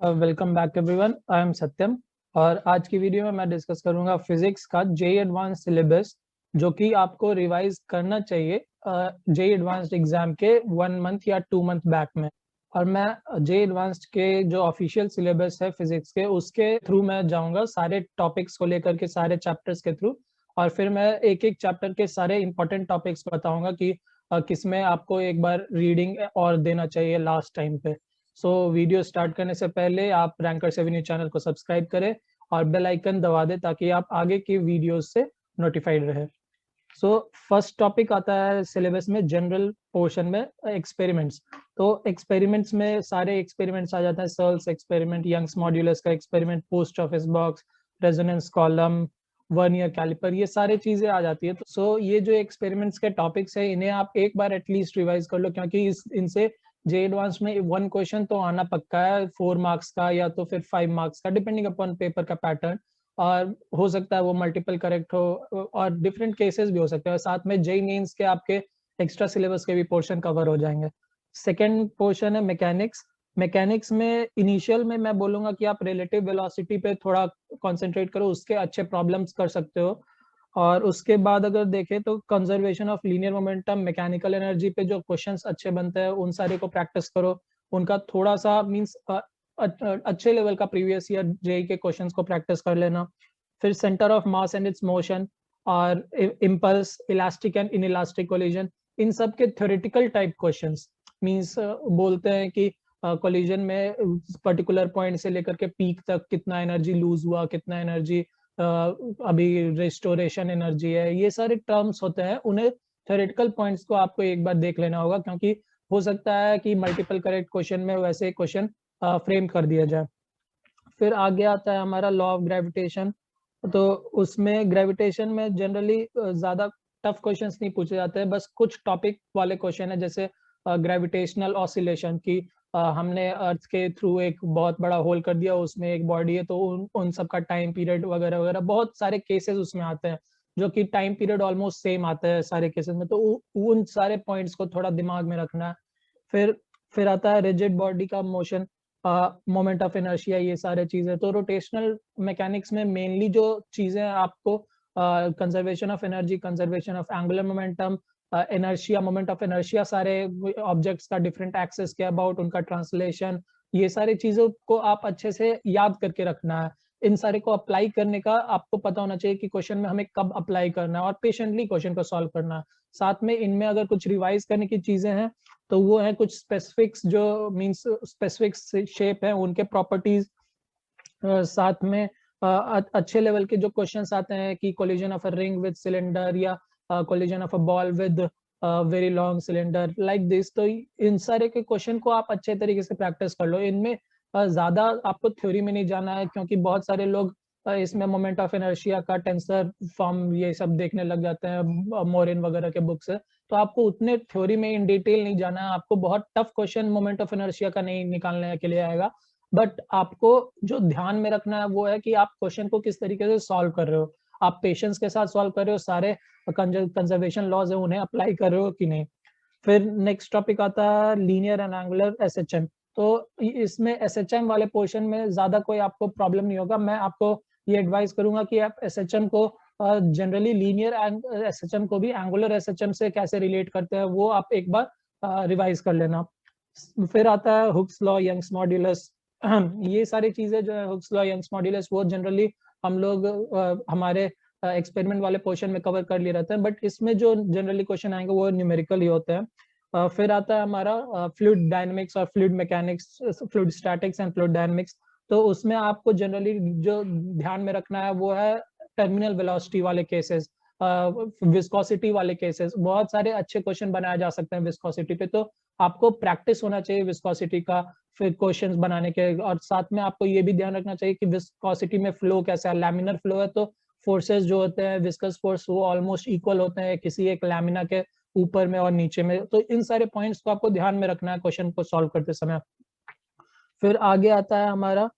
Welcome back everyone, I am Satyam. और आज की वीडियो में मैं डिस्कस करूंगा फिजिक्स का जेई एडवांस सिलेबस, जो कि आपको रिवाइज करना चाहिए जेई एडवांस्ड एग्जाम के 1 मंथ या 2 मंथ बैक में। और मैं जेई एडवांस्ड के जो ऑफिशियल सिलेबस है फिजिक्स के, उसके थ्रू मैं जाऊंगा, सारे टॉपिक्स को लेकर के, सारे चैप्टर्स के थ्रू। और फिर मैं एक एक चैप्टर के सारे इंपॉर्टेंट टॉपिक्स बताऊंगा कि किसमें आपको एक बार रीडिंग और देना चाहिए लास्ट टाइम पे। वीडियो स्टार्ट करने से पहले आप रैंकर्स एवेन्यू चैनल को सब्सक्राइब करें और बेल आइकन दबा दें ताकि आप आगे की वीडियोस से नोटिफाइड रहे। फर्स्ट टॉपिक आता है सिलेबस में, जनरल पोर्शन में, एक्सपेरिमेंट्स। तो एक्सपेरिमेंट्स में सारे एक्सपेरिमेंट्स आ जाते हैं। सर्ल्स एक्सपेरिमेंट, यंग्स मॉड्यूलस का experiment, post office box, resonance column, vernier calliper, ये सारी चीजें आ जाती है। ये जो एक्सपेरिमेंट्स के टॉपिक्स है, इन्हें आप एक बार एटलीस्ट रिवाइज कर लो, क्योंकि इनसे जे एडवांस में 1 क्वेश्चन तो आना पक्का है, 4 मार्क्स का या तो फिर 5 मार्क्स का, डिपेंडिंग अपॉन पेपर का पैटर्न। और हो सकता है वो मल्टीपल करेक्ट हो, और डिफरेंट केसेस भी हो सकते हैं। साथ में जेई मेंस के आपके एक्स्ट्रा सिलेबस के भी पोर्शन कवर हो जाएंगे। सेकेंड पोर्शन है मैकेनिक्स। मैकेनिक्स में इनिशियल में मैं बोलूंगा कि आप रिलेटिव वेलोसिटी पे थोड़ा कंसंट्रेट करो, उसके अच्छे प्रॉब्लम्स कर सकते हो। और उसके बाद अगर देखें तो conservation of linear momentum, mechanical energy पे जो क्वेश्चंस अच्छे बनते हैं उन सारे को प्रैक्टिस करो। उनका थोड़ा सा मींस अच्छे लेवल का प्रीवियस ईयर जेई के क्वेश्चंस को प्रैक्टिस कर लेना। फिर centre of mass and its motion, और impulse, elastic and inelastic collision, इन सब के थ्योरेटिकल टाइप क्वेश्चंस। मींस बोलते हैं कि कोलिजन में पर्टिकुलर पॉइंट से लेकर के पीक तक कितना एनर्जी लूज हुआ, कितना एनर्जी अभी रिस्टोरेशन एनर्जी है, ये सारे टर्म्स होते हैं। उन्हें थ्योरेटिकल पॉइंट्स को आपको एक बार देख लेना होगा, क्योंकि हो सकता है कि मल्टीपल करेक्ट क्वेश्चन में वैसे क्वेश्चन फ्रेम कर दिया जाए। फिर आगे आता है हमारा लॉ ऑफ ग्रेविटेशन। तो उसमें ग्रेविटेशन में जनरली ज्यादा टफ क्वेश्चंस नहीं पूछे जाते हैं, बस कुछ टॉपिक वाले क्वेश्चन है, जैसे ग्रेविटेशनल ऑसिलेशन की, हमने अर्थ के थ्रू एक बहुत बड़ा होल कर दिया, उसमें एक बॉडी है, तो उन सब का टाइम पीरियड वगैरह वगैरह, बहुत सारे केसेस उसमें आते हैं, जो कि टाइम पीरियड ऑलमोस्ट सेम आता है सारे केसेस में। तो उन सारे पॉइंट्स को थोड़ा दिमाग में रखना है। फिर फिर आता है रिजिड बॉडी का मोशन, मोमेंट ऑफ इनर्शिया, ये सारे चीजें। तो रोटेशनल मैकेनिक्स में मेनली जो चीजें आपको conservation of energy, conservation of angular momentum, inertia, moment of inertia, सारे ऑब्जेक्ट्स का डिफरेंट एक्सेस के अबाउट, उनका ट्रांसलेशन, ये सारी चीजों को आप अच्छे से याद करके रखना है। इन सारे को अप्लाई करने का आपको पता होना चाहिए कि क्वेश्चन में हमें कब अप्लाई करना है, और पेशेंटली क्वेश्चन को सॉल्व करना है। साथ में इनमें अगर कुछ रिवाइज करने की चीजें हैं तो वो है कुछ स्पेसिफिक्स, जो मींस स्पेसिफिक शेप है उनके प्रॉपर्टीज। साथ में अच्छे लेवल के जो क्वेश्चंस आते हैं कि collision of a ring with cylinder, या collision of a ball with very long cylinder, like this. तो इन सारे के क्वेश्चन को आप अच्छे तरीके से प्रैक्टिस कर लो। इनमें ज्यादा आपको थ्योरी में नहीं जाना है, क्योंकि बहुत सारे लोग इसमें मोमेंट ऑफ इनर्शिया का टेंसर फॉर्म ये सब देखने लग जाते हैं मोरिन वगैरह के बुक से। तो आपको उतने थ्योरी में इन डिटेल नहीं जाना है। आपको बहुत tough question moment of inertia का नहीं निकालने के लिए आएगा, बट आपको जो ध्यान में रखना है वो है कि आप क्वेश्चन को किस तरीके से सॉल्व कर रहे हो, आप पेशेंस के साथ सॉल्व कर रहे हो, सारे कंजर्वेशन लॉज है उन्हें अप्लाई कर रहे हो कि नहीं। फिर नेक्स्ट टॉपिक आता है लीनियर एंड एंगुलर एसएचएम। तो इसमें एसएचएम वाले पोर्शन में ज्यादा कोई आपको प्रॉब्लम नहीं होगा। मैं आपको ये एडवाइस करूंगा कि आप एसएचएम को जनरली लीनियर एसएचएम को भी एंगुलर एसएचएम से कैसे रिलेट करते हैं वो आप एक बार रिवाइज कर लेना। फिर आता है हुक्स लॉ, यंग्स मॉड्यूलस। ये सारी चीजें जो है हुक्स लॉ, यंग्स मॉड्यूलस, वो जनरली हम लोग हमारे एक्सपेरिमेंट वाले पोर्शन में कवर कर लिए रहते हैं, बट इसमें जो जनरली क्वेश्चन आएंगे वो न्यूमेरिकल ही होते हैं। फिर आता है हमारा फ्लूइड डायनेमिक्स और fluid mechanics, fluid statics and fluid dynamics. तो उसमें आपको जनरली जो ध्यान में रखना है वो है टर्मिनल वेलोसिटी वाले केसेस, विस्कोसिटी वाले केसेस। बहुत सारे अच्छे क्वेश्चन बनाए जा सकते हैं विस्कोसिटी पे, तो आपको प्रैक्टिस होना चाहिए विस्कोसिटी का फिर क्वेश्चंस बनाने के। और साथ में आपको ये भी ध्यान रखना चाहिए कि विस्कोसिटी में फ्लो कैसा है। लैमिनर फ्लो है तो फोर्सेस जो होते हैं विस्कस फोर्स वो ऑलमोस्ट इक्वल होते हैं किसी एक लैमिना के ऊपर में और नीचे में। तो इन सारे पॉइंट्स को आपको ध्यान में रखना है क्वेश्चन को सॉल्व करते समय। फिर आगे आता है हमारा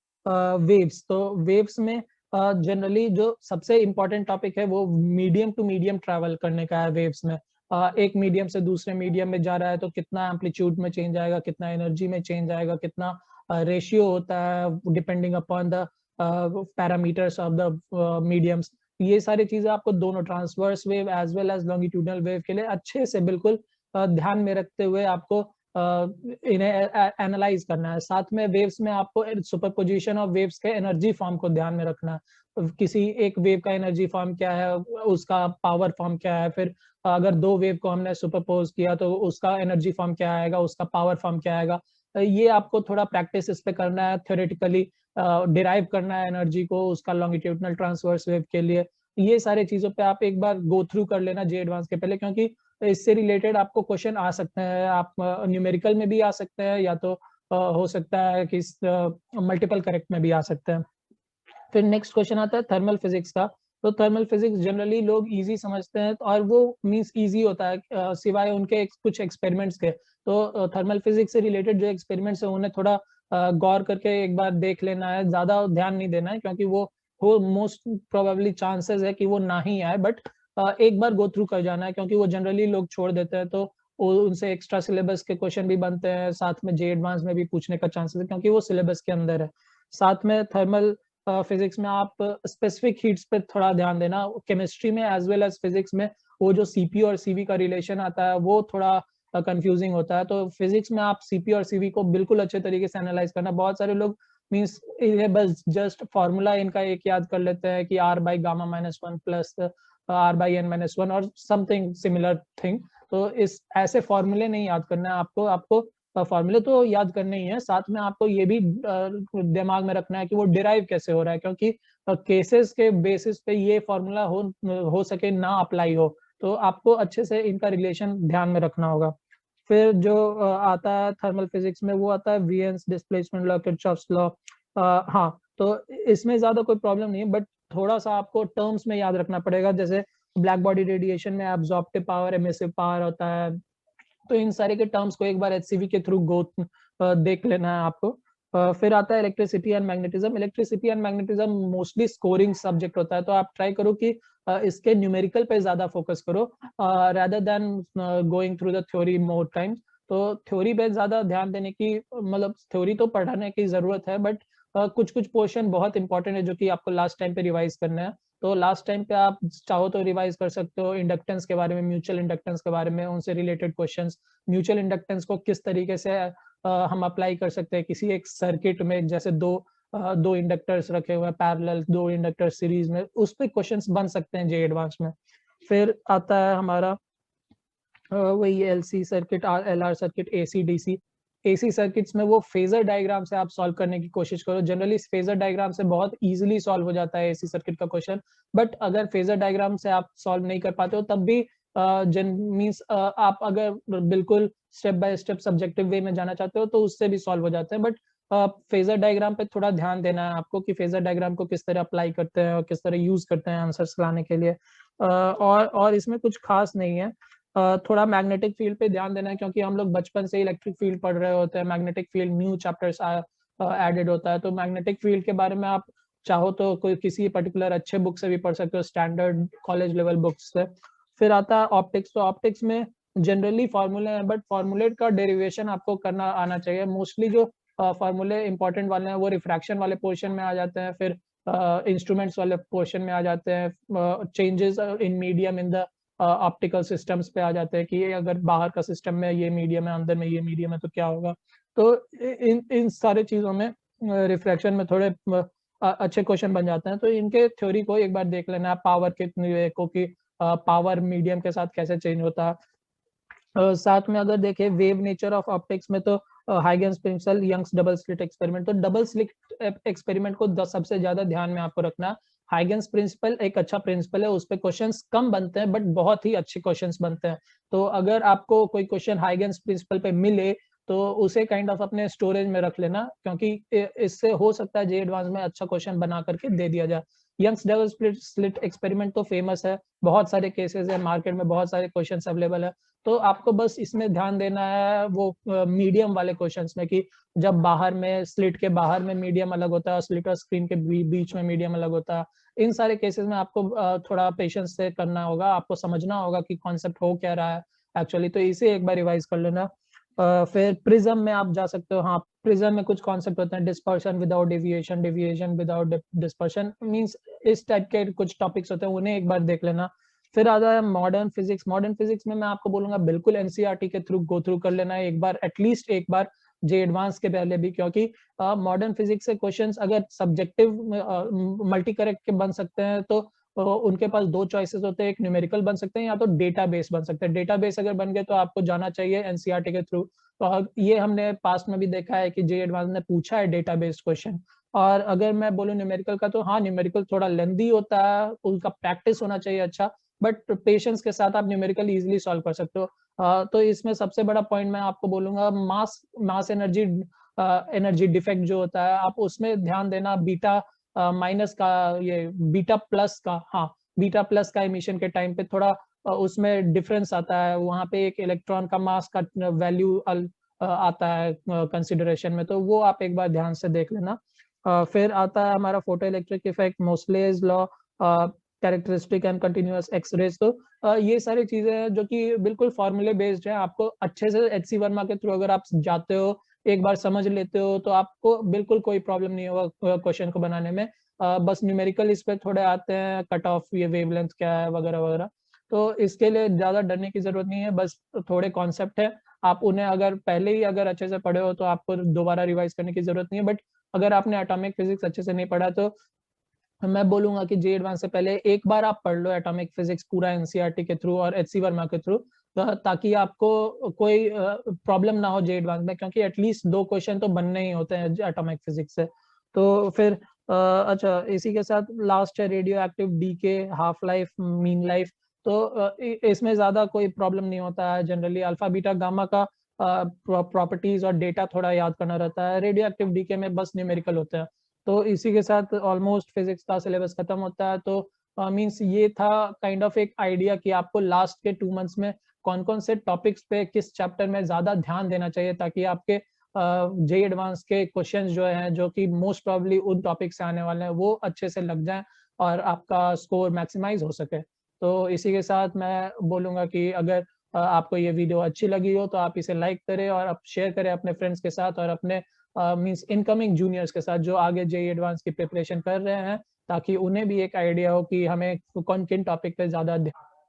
वेव्स। तो वेव्स में जनरली जो सबसे इम्पोर्टेंट टॉपिक है वो मीडियम टू मीडियम ट्रैवल करने का है। वेव्स में एक मीडियम से दूसरे मीडियम में जा रहा है तो कितना एम्पलीट्यूड में चेंज आएगा, कितना एनर्जी में चेंज आएगा, कितना रेशियो होता है depending upon the parameters of the mediums. ये सारी चीजें आपको दोनों transverse wave as well as longitudinal wave के लिए अच्छे से बिल्कुल ध्यान में रखते हुए आपको इन्हें एनालाइज करना है। साथ में वेव्स में आपको सुपरपोजिशन ऑफ वेव्स के एनर्जी फॉर्म को ध्यान में रखना है। किसी एक वेव का एनर्जी फॉर्म क्या है, उसका पावर फॉर्म क्या है, फिर अगर दो वेव को हमने सुपरपोज किया तो उसका एनर्जी फॉर्म क्या आएगा, उसका पावर फॉर्म क्या आएगा। ये आपको थोड़ा प्रैक्टिस इस पे करना है, थ्योरेटिकली डिराइव करना है एनर्जी को उसका लॉन्गिट्यूडनल ट्रांसवर्स वेव के लिए। ये सारे चीजों पे आप एक बार गो थ्रू कर लेना जे एडवांस के पहले, क्योंकि इससे रिलेटेड आपको क्वेश्चन आ सकते हैं। आप न्यूमेरिकल में भी आ सकते हैं या तो हो सकता है कि मल्टीपल करेक्ट में भी आ सकते हैं। फिर नेक्स्ट क्वेश्चन आता है थर्मल फिजिक्स का। तो थर्मल फिजिक्स जनरली लोग इजी समझते हैं और वो मींस इजी होता है सिवाय उनके कुछ एक्सपेरिमेंट्स के। तो थर्मल फिजिक्स से रिलेटेड जो एक्सपेरिमेंट्स है उन्हें थोड़ा गौर करके एक बार देख लेना है, ज्यादा ध्यान नहीं देना है, क्योंकि वो मोस्ट प्रोबेबली चांसेस है कि वो ना ही आए, बट एक बार गो थ्रू कर जाना है, क्योंकि वो जनरली लोग छोड़ देते हैं। तो उनसे एक्स्ट्रा सिलेबस के क्वेश्चन भी बनते हैं, साथ में जे एडवांस में भी पूछने का चांसेस है क्योंकि वो सिलेबस के अंदर है। साथ में थर्मल फिजिक्स में आप स्पेसिफिक हीट्स पे थोड़ा ध्यान देना। केमिस्ट्री में एज वेल एज फिजिक्स में वो जो सीपी और सीवी का रिलेशन आता है वो थोड़ा कंफ्यूजिंग होता है। तो फिजिक्स में आप सीपी और सीवी को बिल्कुल अच्छे तरीके से एनालाइज करना। बहुत सारे लोग मीन्स बस जस्ट फॉर्मूला इनका एक याद कर लेते हैं कि r by gamma minus one plus r by n minus one और समथिंग सिमिलर थिंग। तो इस ऐसे फॉर्मूले नहीं याद करना है आपको। आपको फॉर्मूले तो याद करने ही है, साथ में आपको ये भी दिमाग में रखना है कि वो डिराइव कैसे हो रहा है, क्योंकि केसेस के बेसिस पे ये फॉर्मूला हो सके ना अप्लाई हो। तो आपको अच्छे से इनका रिलेशन ध्यान में रखना होगा। फिर जो आता है थर्मल फिजिक्स में वो आता है वीएन्स डिस्प्लेसमेंट लॉ, किरचॉफ्स लॉ। हाँ, तो इसमें ज्यादा कोई प्रॉब्लम नहीं है, बट थोड़ा सा आपको टर्म्स में याद रखना पड़ेगा। जैसे ब्लैक बॉडी रेडिएशन में एब्जॉर्प्टिव पावर, एमिसिव पावर होता है। तो इन सारे के टर्म्स को एक बार एचसीवी के थ्रू देख लेना है आपको। फिर आता है electricity and magnetism. Electricity and magnetism mostly scoring subject होता है, तो आप ट्राई करो कि इसके न्यूमेरिकल पे ज्यादा फोकस करो rather than going through the theory more times. तो थ्योरी पे ज्यादा ध्यान देने की, मतलब थ्योरी तो पढ़ाने की जरूरत है, बट कुछ कुछ पोर्शन बहुत इंपॉर्टेंट है जो कि आपको लास्ट टाइम पे रिवाइज करना है। तो लास्ट टाइम पे आप चाहो तो रिवाइज कर सकते हो इंडक्टेंस के बारे में, म्यूचुअल इंडक्टेंस के बारे में, उनसे रिलेटेड क्वेश्चंस। म्यूचुअल इंडक्टेंस को किस तरीके से हम अप्लाई कर सकते हैं किसी एक सर्किट में, जैसे दो इंडक्टर्स रखे हुए हैं पैरेलल, दो इंडक्टर सीरीज में, उस पे क्वेश्चंस बन सकते हैं जे एडवांस में। फिर आता है हमारा वही LC circuit, LR circuit, AC DC. AC circuits में वो फेजर डायग्राम से आप सॉल्व करने की कोशिश करो। जनरली फेजर डायग्राम से बहुत इजीली सॉल्व हो जाता है एसी सर्किट का क्वेश्चन, बट अगर फेजर डायग्राम से आप सॉल्व नहीं कर पाते हो तब भी मीन्स आप अगर बिल्कुल स्टेप बाय स्टेप सब्जेक्टिव वे में जाना चाहते हो तो उससे भी सॉल्व हो जाते हैं। बट फेजर डायग्राम पे थोड़ा ध्यान देना है आपको कि फेजर डायग्राम को किस तरह अप्लाई करते हैं और किस तरह यूज करते हैं आंसर्स लाने के लिए। और इसमें कुछ खास नहीं है। थोड़ा मैग्नेटिक फील्ड पे ध्यान देना है, क्योंकि हम लोग बचपन से इलेक्ट्रिक फील्ड पढ़ रहे होते हैं। Magnetic field new chapters added होता है, तो मैग्नेटिक फील्ड के बारे में आप चाहो तो कोई किसी पर्टिकुलर अच्छे बुक से भी पढ़ सकते हो, स्टैंडर्ड कॉलेज लेवल बुक्स से। फिर आता है ऑप्टिक्स। तो ऑप्टिक्स में जनरली फार्मूले हैं, बट फार्मूलेट का डेरिवेशन आपको करना आना चाहिए। मोस्टली जो फार्मूले इंपॉर्टेंट वाले हैं वो रिफ्रैक्शन वाले पोर्शन में आ जाते हैं, फिर इंस्ट्रूमेंट्स वाले पोर्शन में आ जाते हैं, changes in medium in the optical systems पे आ जाते हैं कि अगर बाहर का सिस्टम में ये मीडियम है, अंदर में ये मीडियम है, तो क्या होगा। तो इन सारे चीजों में रिफ्रैक्शन में थोड़े अच्छे क्वेश्चन बन जाते हैं। तो इनके थ्योरी को एक बार देख लेना है, पावर कितनी को कि पावर मीडियम के साथ कैसे चेंज होता है। साथ में अगर देखें वेव नेचर ऑफ ऑप्टिक्स में, तो Huygens principle, Young's double slit experiment. तो डबल स्लिट एक्सपेरिमेंट को सबसे ज्यादा ध्यान में आपको रखना। हाइगेंस प्रिंसिपल एक अच्छा प्रिंसिपल है, उस पे क्वेश्चंस कम बनते हैं बट बहुत ही अच्छे क्वेश्चंस बनते हैं। तो अगर आपको कोई क्वेश्चन हाइगेंस प्रिंसिपल पे मिले तो उसे काइंड ऑफ अपने स्टोरेज में रख लेना, क्योंकि इससे हो सकता है जे एडवांस में अच्छा क्वेश्चन बना करके दे दिया जाए। यंग्स डबल स्लिट एक्सपेरिमेंट तो फेमस है, बहुत सारे केसेस है, मार्केट में बहुत सारे क्वेश्चंस अवेलेबल है। तो आपको बस इसमें ध्यान देना है वो मीडियम वाले क्वेश्चंस में, कि जब बाहर में स्लिट के बाहर में मीडियम अलग होता है, स्लिट और स्क्रीन के बीच में मीडियम अलग होता है। इन सारे केसेस में आपको थोड़ा पेशेंस से करना होगा, आपको समझना होगा कि कॉन्सेप्ट हो क्या रहा है एक्चुअली। तो इसे एक बार रिवाइज कर लेना। फिर प्रिज्म में आप जा सकते हो। हाँ, प्रिज्म में कुछ कॉन्सेप्ट होते हैं, dispersion without deviation, deviation without dispersion, means इस टाइप के कुछ टॉपिक्स होते हैं, उन्हें एक बार देख लेना। फिर आता है मॉडर्न फिजिक्स। मॉडर्न फिजिक्स में मैं आपको बोलूंगा बिल्कुल एनसीईआरटी के थ्रू गो थ्रू कर लेना है एक बार, एटलीस्ट एक बार जे एडवांस के पहले भी, क्योंकि मॉडर्न फिजिक्स से क्वेश्चंस अगर सब्जेक्टिव मल्टी करेक्ट के बन सकते हैं तो उनके पास दो चॉइसेस होते हैं, एक न्यूमेरिकल बन सकते हैं या तो डेटाबेस बन सकते हैं। डेटाबेस अगर बन गए तो आपको जाना चाहिए एनसीईआरटी के थ्रू। तो ये हमने पास्ट में भी देखा है कि जे एडवांस ने पूछा है डेटाबेस क्वेश्चन। और अगर मैं बोलूँ न्यूमेरिकल का, तो हाँ, न्यूमेरिकल थोड़ा लेंदी होता है, उनका प्रैक्टिस होना चाहिए अच्छा, बट पेशेंस के साथ आप न्यूमेरिकल इजीली सॉल्व कर सकते हो। तो इसमें सबसे बड़ा पॉइंट मैं आपको बोलूंगा, मास एनर्जी एनर्जी डिफेक्ट जो होता है, आप उसमें ध्यान देना। बीटा माइनस का, ये बीटा प्लस का, हाँ, बीटा प्लस का एमिशन के टाइम पे थोड़ा उसमें डिफरेंस आता है, वहां पे एक इलेक्ट्रॉन का मास का वैल्यू आता है कंसिडरेशन में, तो वो आप एक बार ध्यान से देख लेना। फिर आता है हमारा photo electric effect, Moseley's law, characteristic and continuous X-rays. तो ये सारी चीजें हैं जो कि बिल्कुल फॉर्मूले बेस्ड है। आपको अच्छे से एचसी वर्मा के थ्रू अगर आप जाते हो, एक बार समझ लेते हो, तो आपको बिल्कुल कोई प्रॉब्लम नहीं होगा क्वेश्चन को बनाने में। बस न्यूमेरिकल इस पे थोड़े आते हैं, कट ऑफ, ये वेवलेंथ क्या है वगैरह वगैरह। तो इसके लिए ज्यादा डरने की जरूरत नहीं है, बस थोड़े कॉन्सेप्ट है, आप उन्हें अगर पहले ही अगर अच्छे से पढ़े हो तो आपको दोबारा रिवाइज करने की जरूरत नहीं है। बट अगर आपने एटॉमिक फिजिक्स अच्छे से नहीं पढ़ा तो मैं बोलूंगा कि जे एडवांस से पहले एक बार आप पढ़ लो एटॉमिक फिजिक्स पूरा एनसीईआरटी के थ्रू और एचसी वर्मा के थ्रू, ताकि आपको कोई प्रॉब्लम ना हो जे एडवांस में, क्योंकि एटलीस्ट दो क्वेश्चन तो बनने ही होते हैं एटॉमिक फिजिक्स से। तो फिर अच्छा, इसी के साथ लास्ट है radioactive decay, half life, mean life. तो इसमें ज्यादा कोई प्रॉब्लम नहीं होता है, जनरली अल्फा बीटा गामा का प्रॉपर्टीज और डेटा थोड़ा याद करना रहता है। रेडियो एक्टिव डीके में बस न्यूमेरिकल होते हैं। तो इसी के साथ ऑलमोस्ट फिजिक्स का सिलेबस खत्म होता है। तो मींस ये था काइंड ऑफ एक आइडिया कि आपको लास्ट के 2 मंथ्स में कौन कौन से टॉपिक्स पे किस चैप्टर में ज्यादा ध्यान देना चाहिए, ताकि आपके जे एडवांस के क्वेश्चंस जो हैं, जो कि मोस्ट प्रॉब्ली उन टॉपिक से आने वाले हैं, वो अच्छे से लग जाएं और आपका स्कोर मैक्सिमाइज हो सके। तो इसी के साथ मैं बोलूंगा कि अगर आपको ये वीडियो अच्छी लगी हो तो आप इसे लाइक करें और आप शेयर करें अपने फ्रेंड्स के साथ और अपने मींस इनकमिंग जूनियर्स के साथ जो आगे जेईई एडवांस की प्रिपरेशन कर रहे हैं, ताकि उन्हें भी एक आइडिया हो कि हमें कौन किन टॉपिक पे ज्यादा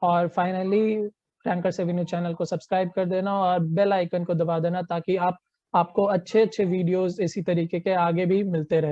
और फाइनली रैंकर्स एवेन्यू चैनल को सब्सक्राइब कर देना और बेल आइकन को दबा देना, ताकि आपको अच्छे अच्छे वीडियोस इसी तरीके के आगे भी मिलते रहे।